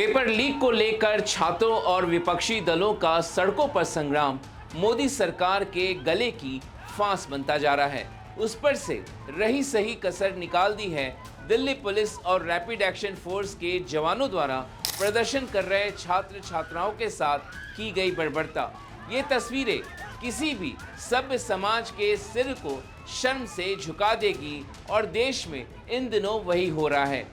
Paper leak को लेकर छात्रों और विपक्षी दलों का सड़कों पर संग्राम मोदी सरकार के गले की फांस बनता जा रहा है। उस पर से रही सही कसर निकाल दी है दिल्ली पुलिस और रैपिड एक्शन फोर्स के जवानों द्वारा प्रदर्शन कर रहे छात्र छात्राओं के साथ की गई बर्बरता। ये तस्वीरें किसी भी सभ्य समाज के सिर को शर्म से झुका देगी और देश में इन दिनों वही हो रहा है।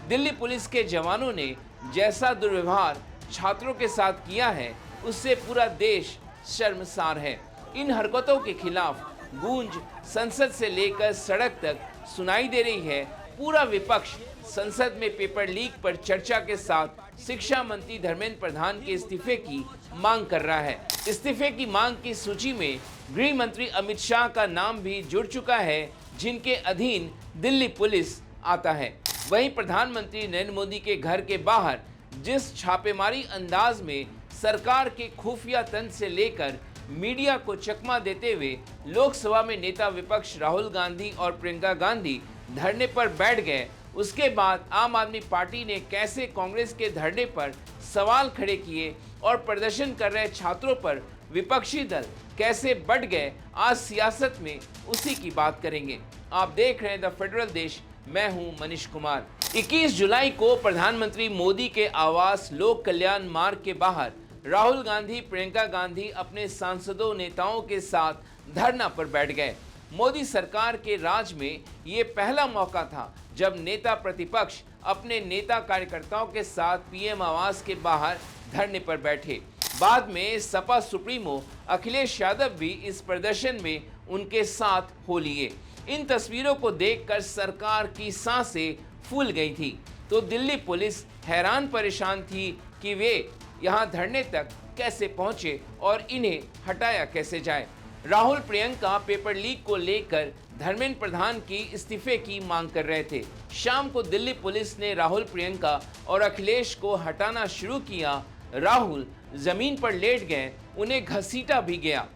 दिल्ली पुलिस के जवानों ने जैसा दुर्व्यवहार छात्रों के साथ किया है उससे पूरा देश शर्मसार है। इन हरकतों के खिलाफ गूंज संसद से लेकर सड़क तक सुनाई दे रही है। पूरा विपक्ष संसद में पेपर लीक पर चर्चा के साथ शिक्षा मंत्री धर्मेंद्र प्रधान के इस्तीफे की मांग कर रहा है। इस्तीफे की मांग की सूची में गृह मंत्री अमित शाह का नाम भी जुड़ चुका है, जिनके अधीन दिल्ली पुलिस आता है। वहीं प्रधानमंत्री नरेंद्र मोदी के घर के बाहर जिस छापेमारी अंदाज में सरकार के खुफिया तंत्र से लेकर मीडिया को चकमा देते हुए लोकसभा में नेता विपक्ष राहुल गांधी और प्रियंका गांधी धरने पर बैठ गए, उसके बाद आम आदमी पार्टी ने कैसे कांग्रेस के धरने पर सवाल खड़े किए और प्रदर्शन कर रहे छात्रों पर विपक्षी दल कैसे बढ़ गए, आज सियासत में उसी की बात करेंगे। आप देख रहे हैं द फेडरल देश, मैं हूं मनीष कुमार। 21 जुलाई को प्रधानमंत्री मोदी के आवास लोक कल्याण मार्ग के बाहर राहुल गांधी, प्रियंका गांधी अपने सांसदों नेताओं के साथ धरना पर बैठ गए। मोदी सरकार के राज में ये पहला मौका था जब नेता प्रतिपक्ष अपने नेता कार्यकर्ताओं के साथ पीएम आवास के बाहर धरने पर बैठे। बाद में सपा सुप्रीमो अखिलेश यादव भी इस प्रदर्शन में उनके साथ हो लिए। इन तस्वीरों को देखकर सरकार की सांसें फूल गई थी तो दिल्ली पुलिस हैरान परेशान थी कि वे यहां धरने तक कैसे पहुंचे और इन्हें हटाया कैसे जाए। राहुल प्रियंका पेपर लीक को लेकर धर्मेंद्र प्रधान की इस्तीफे की मांग कर रहे थे। शाम को दिल्ली पुलिस ने राहुल, प्रियंका और अखिलेश को हटाना शुरू किया। राहुल जमीन पर लेट गए, उन्हें घसीटा भी गया।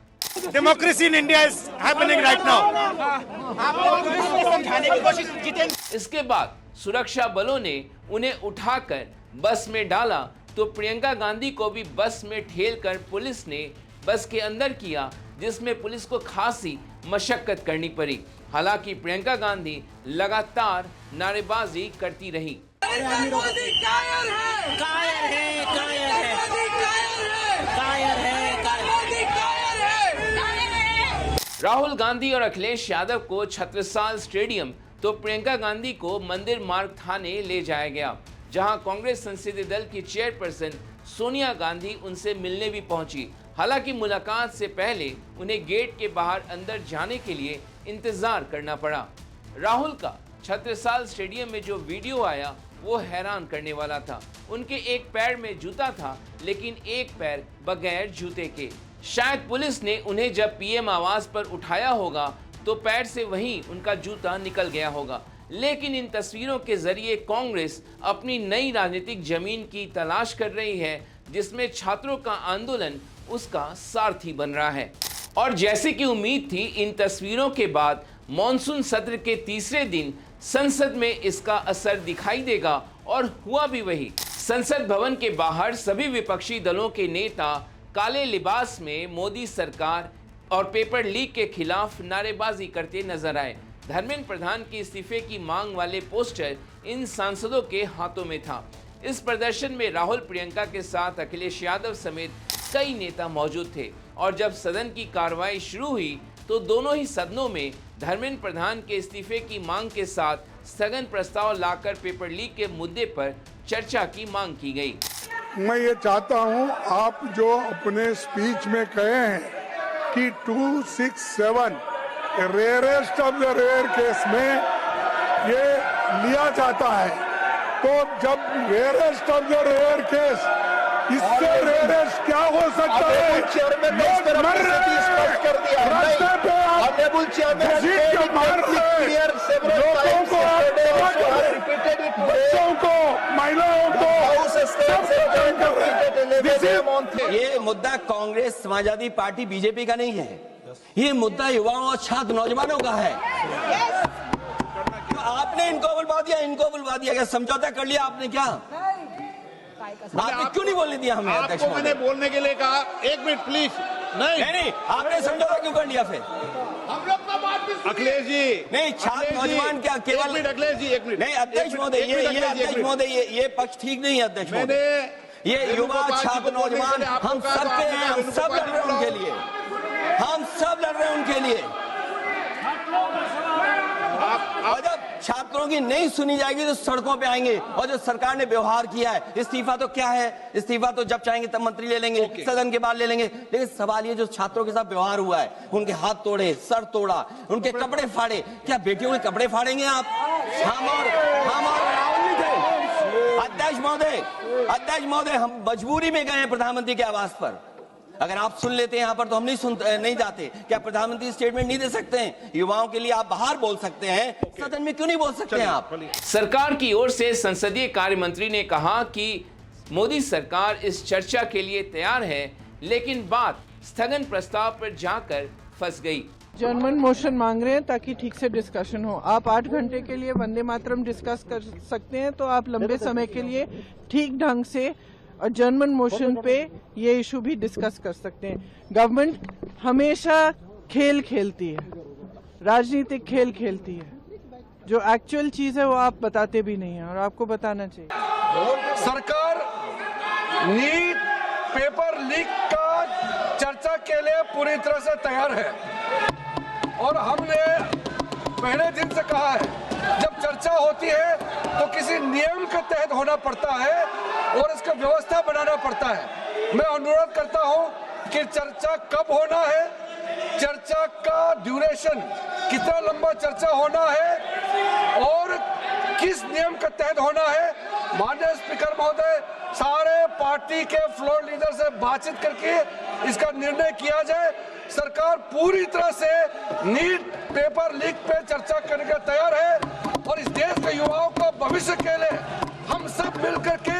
Democracy in India is happening right now. इसके बाद सुरक्षा बलों ने उन्हें उठाकर बस में डाला तो प्रियंका गांधी को भी बस में ठेलकर पुलिस ने बस के अंदर किया, जिसमें पुलिस को खासी मशक्कत करनी पड़ी। हालांकि प्रियंका गांधी लगातार नारेबाजी करती रही। राहुल गांधी और अखिलेश यादव को छत्रसाल स्टेडियम तो प्रियंका गांधी को मंदिर मार्ग थाने ले जाया गया, जहां कांग्रेस संसदीय दल की चेयरपर्सन सोनिया गांधी उनसे मिलने भी पहुंची। हालांकि मुलाकात से पहले उन्हें गेट के बाहर अंदर जाने के लिए इंतजार करना पड़ा। राहुल का छत्रसाल स्टेडियम में जो वीडियो आया वो हैरान करने वाला था। उनके एक पैर में जूता था, लेकिन एक पैर बगैर जूते के। शायद पुलिस ने उन्हें जब पीएम आवास पर उठाया होगा तो पैर से वहीं उनका जूता निकल गया होगा। लेकिन इन तस्वीरों के जरिए कांग्रेस अपनी नई राजनीतिक जमीन की तलाश कर रही है, जिसमें छात्रों का आंदोलन उसका सारथी बन रहा है। और जैसे कि उम्मीद थी, इन तस्वीरों के बाद मॉनसून सत्र के तीसरे दिन संसद में इसका असर दिखाई देगा और हुआ भी वही। संसद भवन के बाहर सभी विपक्षी दलों के नेता काले लिबास में मोदी सरकार और पेपर लीक के खिलाफ नारेबाजी करते नजर आए। धर्मेंद्र प्रधान के इस्तीफे की मांग वाले पोस्टर इन सांसदों के हाथों में था। इस प्रदर्शन में राहुल, प्रियंका के साथ अखिलेश यादव समेत कई नेता मौजूद थे और जब सदन की कार्रवाई शुरू हुई तो दोनों ही सदनों में धर्मेंद्र प्रधान के इस्तीफे की मांग के साथ स्थगन प्रस्ताव लाकर पेपर लीक के मुद्दे पर चर्चा की मांग की गई। मैं ये चाहता हूं, आप जो अपने स्पीच में कहे हैं कि 267 rarest of the rare case में ये लिया जाता है, तो जब rarest of the rare case, इससे रेयरेस्ट क्या हो सकता है? चेयरमैन ने इस तरह से स्पष्ट कर दिया है। ऑनरेबल चेयरमैन बच्चों को, महिलाओं को, ये मुद्दा कांग्रेस, समाजवादी पार्टी, बीजेपी का नहीं है। ये मुद्दा युवाओं और छात्र नौजवानों का है। आपने इनको बुलवा दिया, क्या समझौता कर लिया आपने? क्या आपने क्यों नहीं बोलने दिया हमें? अध्यक्ष आपको मैंने महोदय, बोलने के लिए कहा, एक मिनट प्लीज। नहीं, आपने समझौता क्यों कर लिया फिर? हम लोग का बात भी अखिलेश जी नहीं, छात्र नौजवान क्या केवल एक मिनट अखिलेश जी, एक मिनट नहीं अध्यक्ष महोदय, ये अध्यक्ष महोदय, ये पक्ष ठीक नहीं है अध्यक्ष मैंने महोदय। ये युवा छात्र नौजवान हम सबके हैं, हम सब लड़ रहे हैं उनके लिए, हम सब लड़ रहे हैं उनके लिए। और जब छात्रों की नहीं सुनी जाएगी तो सड़कों पे आएंगे। और जो सरकार ने व्यवहार किया है, इस्तीफा तो क्या है, इस्तीफा तो जब चाहेंगे तब मंत्री ले लेंगे, सदन के बाद ले लेंगे। लेकिन सवाल ये जो छात्रों के साथ व्यवहार हुआ है, उनके हाथ तोड़े, सर तोड़ा, उनके कपड़े फाड़े, क्या बेटियों के कपड़े फाड़ेंगे आप? हम और राहुल जी थे। अध्यक्ष महोदय, हम मजबूरी में गए हैं प्रधानमंत्री के आवास पर। अगर आप सुन लेते हैं यहाँ पर तो हम नहीं जाते। क्या प्रधानमंत्री स्टेटमेंट नहीं दे सकते हैं? युवाओं के लिए आप बाहर बोल सकते हैं, सदन में क्यों नहीं बोल सकते हैं आप? सरकार की ओर से संसदीय कार्य मंत्री ने कहा कि मोदी सरकार इस चर्चा के लिए तैयार है, लेकिन बात स्थगन प्रस्ताव पर जाकर फंस गई। जनमन मोशन मांग रहे हैं ताकि ठीक से डिस्कशन हो। आप 8 घंटे के लिए वंदे मातरम डिस्कस कर सकते हैं, तो आप लंबे समय के लिए ठीक ढंग से और जनमन मोशन पे ये इशू भी डिस्कस कर सकते हैं। गवर्नमेंट हमेशा खेल खेलती है, राजनीतिक खेल खेलती है। जो एक्चुअल चीज है वो आप बताते भी नहीं है और आपको बताना चाहिए। सरकार नीट पेपर लीक का चर्चा के लिए पूरी तरह से तैयार है और हमने पहले दिन से कहा है, जब चर्चा होती है तो किसी नियम के तहत होना पड़ता है और इसका व्यवस्था बनाना पड़ता है। मैं अनुरोध करता हूं कि चर्चा कब होना है, चर्चा का ड्यूरेशन, कितना लंबा चर्चा होना है और किस नियम के तहत होना है। माननीय स्पीकर महोदय, सारे पार्टी के फ्लोर लीडर से बातचीत करके इसका निर्णय किया जाए। सरकार पूरी तरह से नीट पेपर लीक पे चर्चा करने के तैयार है और इस देश के युवाओं को भविष्य के लिए हम सब मिलकर के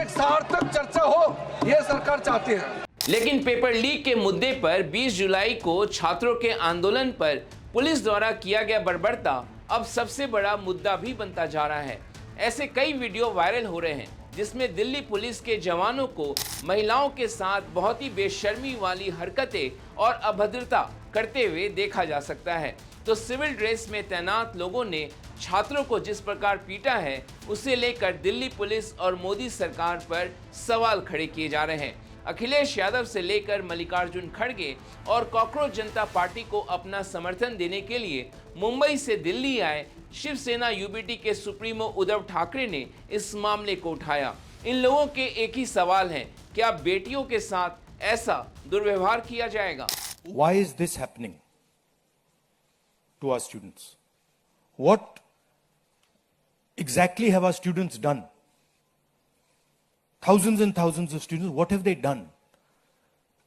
एक सार्थक चर्चा हो, ये सरकार चाहती है। लेकिन पेपर लीक के मुद्दे पर 20 जुलाई को छात्रों के आंदोलन पर पुलिस द्वारा किया गया बर्बरता अब सबसे बड़ा मुद्दा भी बनता जा रहा है। ऐसे कई वीडियो वायरल हो रहे हैं जिसमें दिल्ली पुलिस के जवानों को महिलाओं के साथ बहुत ही बेशर्मी वाली हरकतें और अभद्रता करते हुए देखा जा सकता है। तो सिविल ड्रेस में तैनात लोगों ने छात्रों को जिस प्रकार पीटा है, उसे लेकर दिल्ली पुलिस और मोदी सरकार पर सवाल खड़े किए जा रहे हैं। अखिलेश यादव से लेकर मल्लिकार्जुन खड़गे और कॉकरोच जनता पार्टी को अपना समर्थन देने के लिए मुंबई से दिल्ली आए शिवसेना यूबीटी के सुप्रीमो उद्धव ठाकरे ने इस मामले को उठाया। इन लोगों के एक ही सवाल है, क्या बेटियों के साथ ऐसा दुर्व्यवहार किया जाएगा? Why is this happening to our students? What exactly have our students done? Thousands and thousands of students, what have they done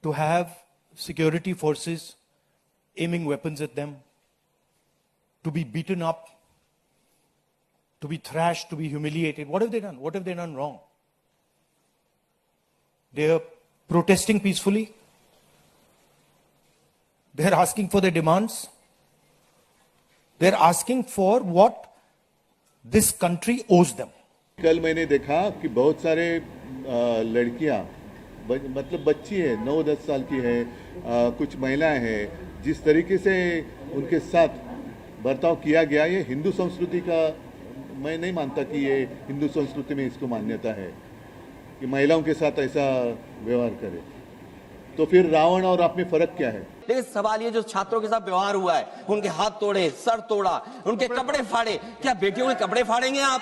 to have security forces aiming weapons at them, to be beaten up, to be thrashed, to be humiliated? What have they done? What have they done wrong? They are protesting peacefully. They are asking for their demands. They are asking for what this country owes them. कल मैंने देखा कि बहुत सारे लड़कियां, मतलब बच्ची है, 9-10 साल की है, कुछ महिलाएं हैं, जिस तरीके से उनके साथ बर्ताव किया गया, ये हिंदू संस्कृति का, मैं नहीं मानता कि ये हिंदू संस्कृति में इसको मान्यता है कि महिलाओं के साथ ऐसा व्यवहार करे। तो फिर रावण और आप में फर्क क्या है? लेकिन सवाल ये जो छात्रों के साथ व्यवहार हुआ है, उनके हाथ तोड़े, सर तोड़ा, उनके कपड़े फाड़े, क्या बेटियों के कपड़े फाड़ेंगे आप?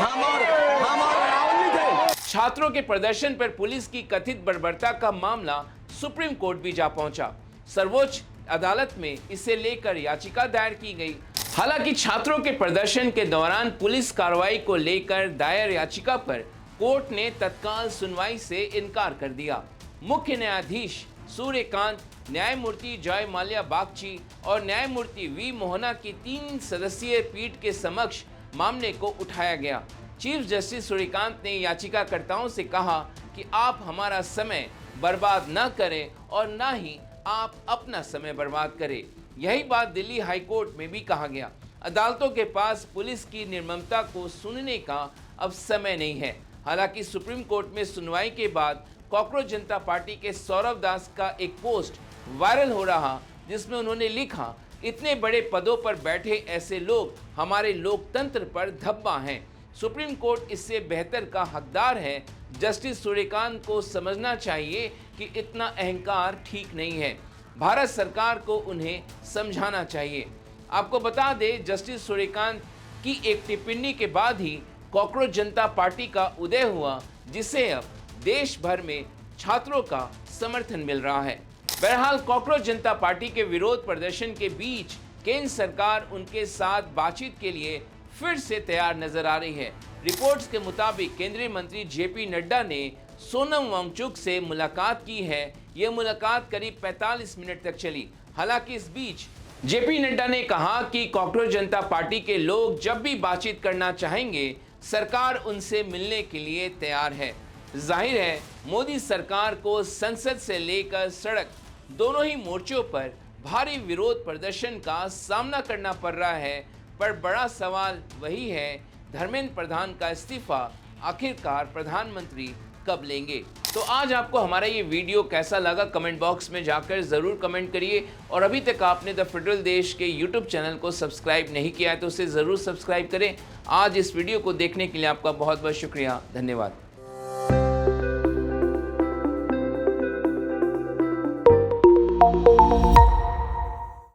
हम और राहुल जी थे। छात्रों के प्रदर्शन पर पुलिस की कथित बर्बरता का मामला सुप्रीम कोर्ट भी जा पहुंचा। सर्वोच्च अदालत में इसे लेकर याचिका दायर की गई। हालांकि छात्रों के प्रदर्शन के दौरान पुलिस कार्रवाई को लेकर दायर याचिका पर कोर्ट ने तत्काल सुनवाई से इनकार कर दिया। मुख्य न्यायाधीश सूर्यकांत, न्यायमूर्ति जय माल्या बागची और न्यायमूर्ति वी मोहना की 3 सदस्यीय पीठ के समक्ष मामले को उठाया गया। चीफ जस्टिस सूर्यकांत ने याचिकाकर्ताओं से कहा कि आप हमारा समय बर्बाद न करें और न ही आप अपना समय बर्बाद करें। यही बात दिल्ली हाई कोर्ट में भी कहा गया। अदालतों के पास पुलिस की निर्ममता को सुनने का अब समय नहीं है। हालांकि सुप्रीम कोर्ट में सुनवाई के बाद कॉकरोच जनता पार्टी के सौरव दास का एक पोस्ट वायरल हो रहा, जिसमें उन्होंने लिखा, इतने बड़े पदों पर बैठे ऐसे लोग हमारे लोकतंत्र पर धब्बा हैं। सुप्रीम कोर्ट इससे बेहतर का हकदार है। जस्टिस सूर्यकांत को समझना चाहिए कि इतना अहंकार ठीक नहीं है। भारत सरकार को उन्हें समझाना चाहिए। आपको बता दें, जस्टिस सूर्यकांत की एक टिप्पणी के बाद ही कॉकरोच जनता पार्टी का उदय हुआ, जिसे अब देश भर में छात्रों का समर्थन मिल रहा है। बहरहाल कॉकरोच जनता पार्टी के विरोध प्रदर्शन के बीच केंद्र सरकार उनके साथ बातचीत के लिए फिर से तैयार नजर आ रही है। रिपोर्ट्स के मुताबिक केंद्रीय मंत्री जेपी नड्डा ने सोनम वांगचुक से मुलाकात की है। यह मुलाकात करीब 45 मिनट तक चली। हालांकि इस बीच जेपी नड्डा ने कहा कि कॉकरोच जनता पार्टी के लोग जब भी बातचीत करना चाहेंगे, सरकार उनसे मिलने के लिए तैयार है। जाहिर है, मोदी सरकार को संसद से लेकर सड़क दोनों ही मोर्चों पर भारी विरोध प्रदर्शन का सामना करना पड़ रहा है। पर बड़ा सवाल वही है, धर्मेंद्र प्रधान का इस्तीफा आखिरकार प्रधानमंत्री कब लेंगे। तो आज आपको हमारा ये वीडियो कैसा लगा, कमेंट बॉक्स में जाकर ज़रूर कमेंट करिए। और अभी तक आपने द फेडरल देश के यूट्यूब चैनल को सब्सक्राइब नहीं किया है तो उसे ज़रूर सब्सक्राइब करें। आज इस वीडियो को देखने के लिए आपका बहुत बहुत शुक्रिया। धन्यवाद।